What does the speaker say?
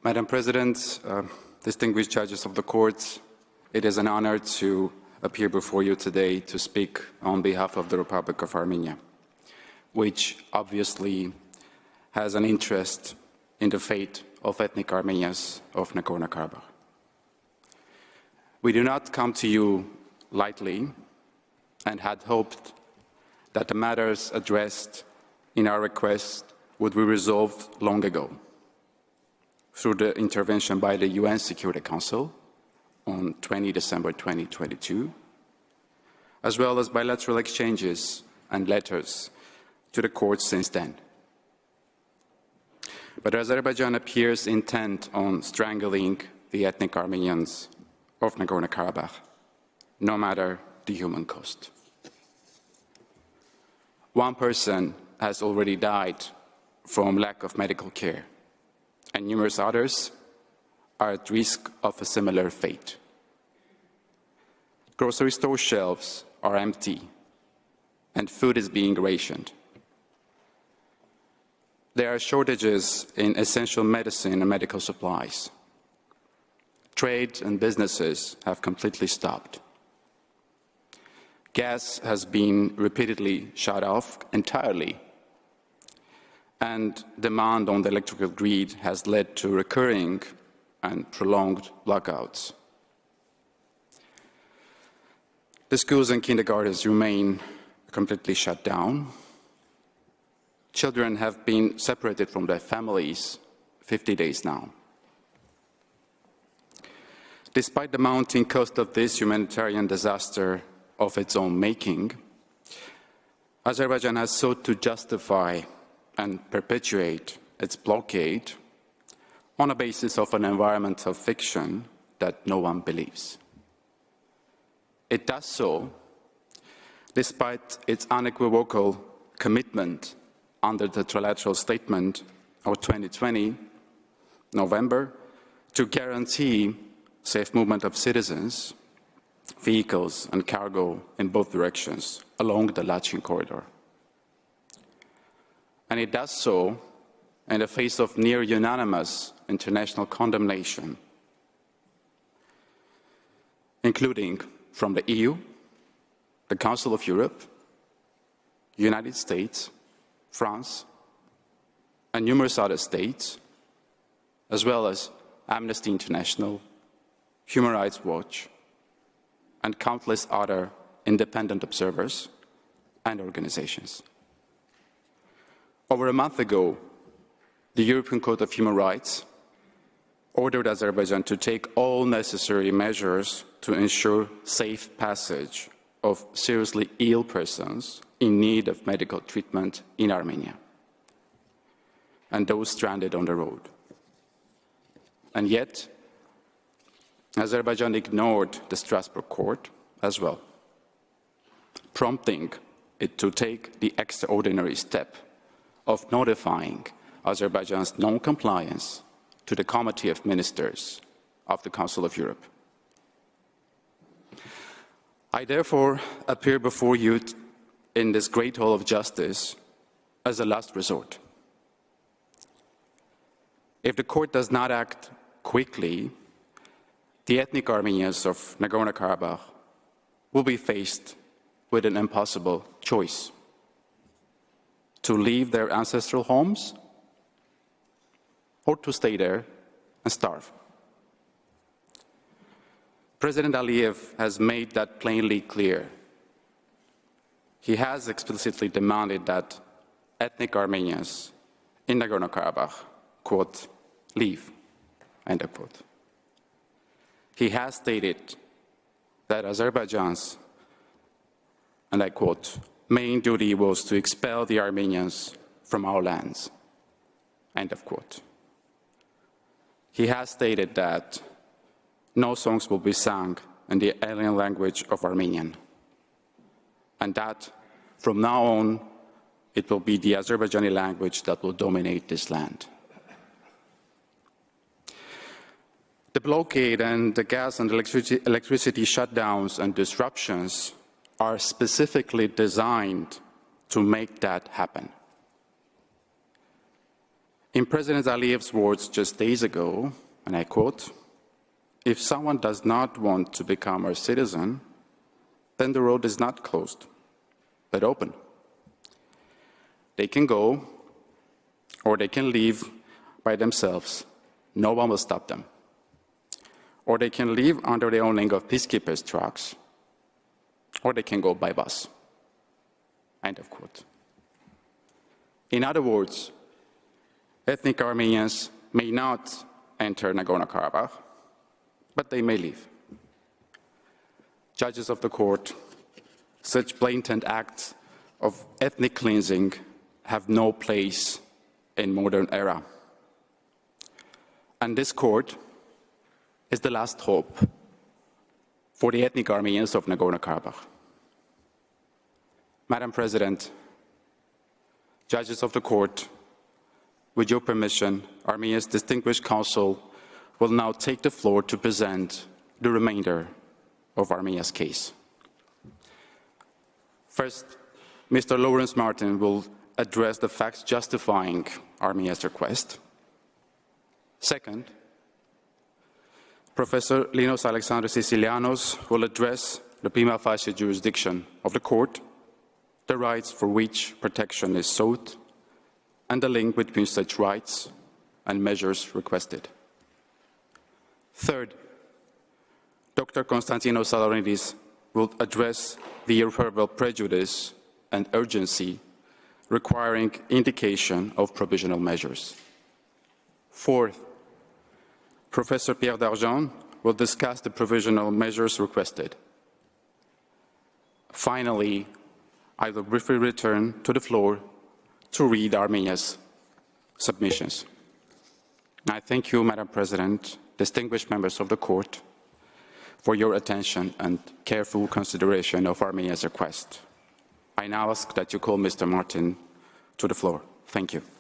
Madam President, distinguished judges of the court, it is an honor to appear before you today to speak on behalf of the Republic of Armenia, which obviously has an interest in the fate of ethnic Armenians of Nagorno-Karabakh. We do not come to you lightly and had hoped that the matters addressed in our request would be resolved long ago through the intervention by the UN Security Council on 20 December 2022, as well as bilateral exchanges and letters to the court since then. But Azerbaijan appears intent on strangling the ethnic Armenians of Nagorno-Karabakh, no matter the human cost. One person has already died from lack of medical care, and numerous others are at risk of a similar fate. Grocery store shelves are empty, and food is being rationed. There are shortages in essential medicine and medical supplies. Trade and businesses have completely stopped. Gas has been repeatedly shut off entirely, and demand on the electrical grid has led to recurring and prolonged blackouts. The schools and kindergartens remain completely shut down. Children have been separated from their families 50 days now. Despite the mounting cost of this humanitarian disaster of its own making, Azerbaijan has sought to justify and perpetuate its blockade on a basis of an environmental fiction that no one believes. It does so despite its unequivocal commitment under the trilateral statement of 2020, November, to guarantee safe movement of citizens, vehicles and cargo in both directions along the Lachin corridor. And it does so in the face of near unanimous international condemnation, including from the EU, the Council of Europe, United States, France, and numerous other states, as well as Amnesty International, Human Rights Watch, and countless other independent observers and organizations. Over a month ago, the European Court of Human Rights ordered Azerbaijan to take all necessary measures to ensure safe passage of seriously ill persons in need of medical treatment in Armenia, and those stranded on the road. And yet, Azerbaijan ignored the Strasbourg court as well, prompting it to take the extraordinary step of notifying Azerbaijan's non-compliance to the Committee of Ministers of the Council of Europe. I therefore appear before you in this great hall of justice as a last resort. If the court does not act quickly, the ethnic Armenians of Nagorno-Karabakh will be faced with an impossible choice: to leave their ancestral homes or to stay there and starve. President Aliyev has made that plainly clear. He has explicitly demanded that ethnic Armenians in Nagorno-Karabakh, quote, leave, end of quote. He has stated that Azerbaijan's, and I quote, main duty was to expel the Armenians from our lands, end of quote. He has stated that no songs will be sung in the alien language of Armenian, and that from now on, it will be the Azerbaijani language that will dominate this land. The blockade and the gas and electricity shutdowns and disruptions are specifically designed to make that happen. In President Aliyev's words just days ago, and I quote, "If someone does not want to become our citizen, then the road is not closed, but open. They can go, or they can leave by themselves. No one will stop them. Or they can leave under the owning of peacekeepers' trucks, or they can go by bus." End of quote. In other words, ethnic Armenians may not enter Nagorno-Karabakh, but they may leave. Judges of the court, such blatant acts of ethnic cleansing have no place in modern era. And this court is the last hope for the ethnic Armenians of Nagorno-Karabakh. Madam President, judges of the court, with your permission, Armenia's distinguished counsel will now take the floor to present the remainder of Armenia's case. First, Mr. Lawrence Martin will address the facts justifying Armenia's request. Second, Professor Linos Alexandros Sicilianos will address the prima facie jurisdiction of the court, the rights for which protection is sought, and the link between such rights and measures requested. Third, Dr. Konstantinos Saloronidis will address the irreparable prejudice and urgency requiring indication of provisional measures. Fourth, Professor Pierre Dargent will discuss the provisional measures requested. Finally, I will briefly return to the floor to read Armenia's submissions. I thank you, Madam President, distinguished members of the court, for your attention and careful consideration of Armenia's request. I now ask that you call Mr. Martin to the floor. Thank you.